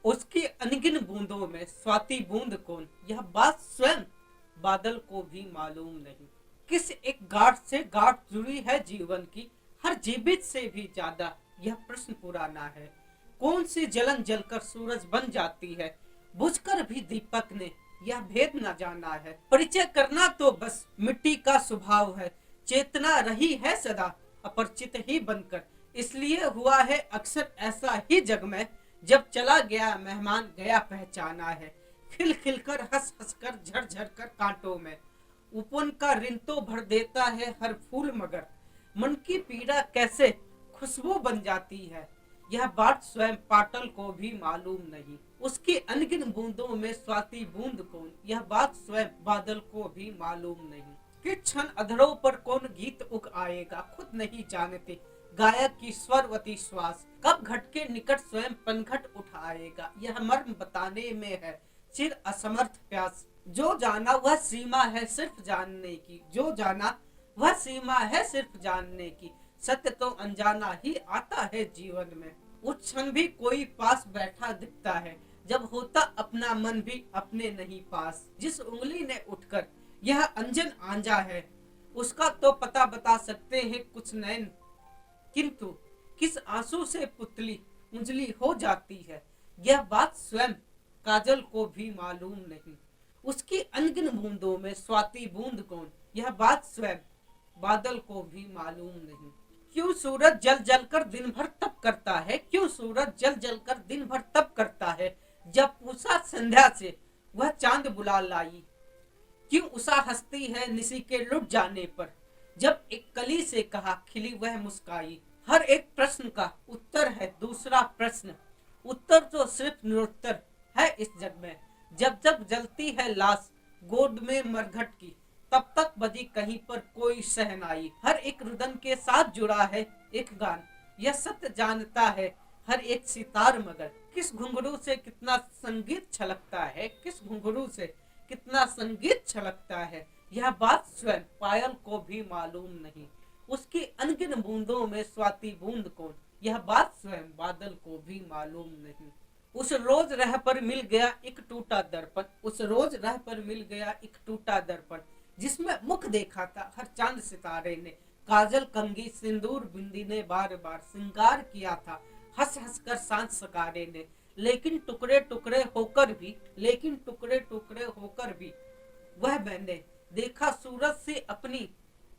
उसकी अनगिन बूंदों में स्वाति बूंद कौन, यह बात स्वयं बादल को भी मालूम नहीं। किस एक गांठ से गांठ जुड़ी है जीवन की, हर जीवित से भी ज्यादा यह प्रश्न पुराना है। कौन सी जलन जलकर सूरज बन जाती है, बुझकर भी दीपक ने यह भेद न जाना है। परिचय करना तो बस मिट्टी का स्वभाव है, चेतना रही है सदा अपरिचित ही बनकर। इसलिए हुआ है अक्सर ऐसा ही जग में, जब चला गया मेहमान गया पहचाना है। खिल खिल कर हंस हंस कर झर झर कर कांटों में, उपवन का रिन तो भर देता है हर फूल, मगर मन की पीड़ा कैसे खुशबू बन जाती है, यह बात स्वयं पाटल को भी मालूम नहीं। उसकी अनगिन बूंदों में स्वाति बूंद कौन, यह बात स्वयं बादल को भी मालूम नहीं। कि क्षण अधरों पर कौन गीत उग आएगा, खुद नहीं जानते गायक की स्वरवती श्वास कब घट के निकट स्वयं पनघट उठाएगा। यह मर्म बताने में है चिर असमर्थ प्यास, जो जाना वह सीमा है सिर्फ जानने की, जो जाना वह सीमा है सिर्फ जानने की। सत्य तो अनजाना ही आता है जीवन में, उस क्षण भी कोई पास बैठा दिखता है, जब होता अपना मन भी अपने नहीं पास। जिस उंगली ने उठकर यह अंजन आंजा है, उसका तो पता बता सकते हैं कुछ नैन, किंतु किस आंसू से पुतली उंजली हो जाती है, यह बात स्वयं काजल को भी मालूम नहीं। उसकी अनगिन बूंदों में स्वाति बूंद कौन, यह बात स्वयं बादल को भी मालूम नहीं। क्यों सूरज जल जल कर दिन भर तप करता है, क्यों सूरज जल जल कर दिन भर तप करता है। जब पूछा संध्या से वह चांद बुला लाई, क्यों उषा हंसती है निसी के लुट जाने पर। जब एक कली से कहा खिली वह मुस्काई। हर एक प्रश्न का उत्तर है दूसरा प्रश्न, उत्तर तो सिर्फ निरुत्तर है इस जग में। जब जब जलती है लाश गोद में मरघट की, तब तक बजी कहीं पर कोई शहनाई। हर एक रुदन के साथ जुड़ा है एक गान, यह सत्य जानता है हर एक सितार, मगर किस घुंघरू से कितना संगीत छलकता है, किस घुंघरू से कितना संगीत छलकता है, यह बात स्वयं पायल को भी मालूम नहीं। उसकी अनगिन बूंदों में स्वाति बूंद कौन, यह बात स्वयं बादल को भी मालूम नहीं। उस रोज रह पर मिल गया एक टूटा दर्पण, उस रोज रह पर मिल गया एक टूटा दर्पण, जिसमें मुख देखा था हर चांद सितारे ने। काजल कंघी सिंदूर बिंदी ने बार बार श्रृंगार किया था हंस हंस कर सांस सकारे ने। लेकिन टुकड़े टुकड़े होकर भी, लेकिन टुकड़े टुकड़े होकर भी वह मैंने देखा सूरज से अपनी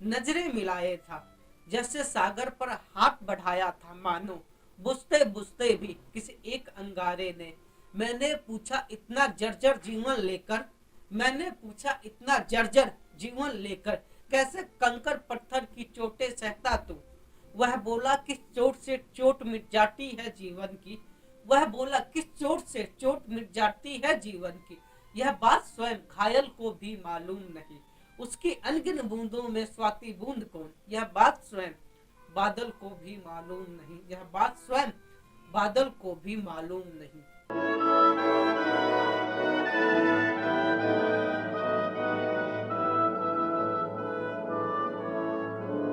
नजरें मिलाए था। जैसे सागर पर हाथ बढ़ाया था, मानो बुझते बुझते भी किसी एक अंगारे ने। मैंने पूछा इतना जर्जर जीवन लेकर, मैंने पूछा इतना जर्जर जीवन लेकर, कैसे कंकर पत्थर की चोटें सहता तू। वह बोला किस चोट से चोट मिट जाती है जीवन की, वह बोला किस चोट से चोट मिट जाती है जीवन की, यह बात स्वयं घायल को भी मालूम नहीं। उसकी अनगिन बूंदों में स्वाति बूंद कौन, यह बात स्वयं बादल को भी मालूम नहीं, यह बात स्वयं बादल को भी मालूम नहीं।